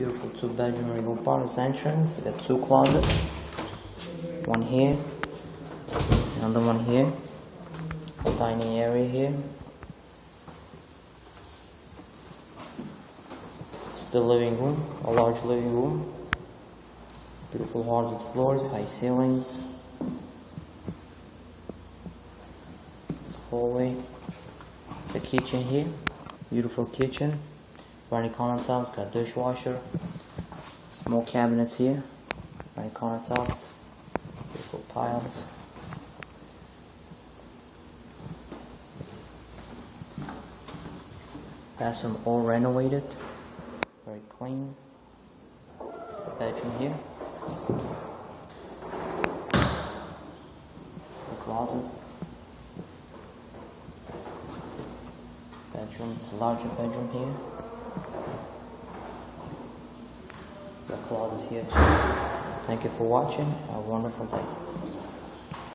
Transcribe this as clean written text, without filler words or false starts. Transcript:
Beautiful 2-bedroom Rego Palace entrance. You got 2 closets. One here, another one here. Dining area here. Still living room, a large living room. Beautiful hardwood floors, high ceilings. This hallway. It's the kitchen here. Beautiful kitchen. Granite countertops, got dishwasher. Small cabinets here. Granite countertops. Beautiful tiles. Bathroom all renovated. Very clean. It's the bedroom here. The closet. Bedroom, it's a larger bedroom here. The closet here too. Thank you for watching. Have a wonderful day.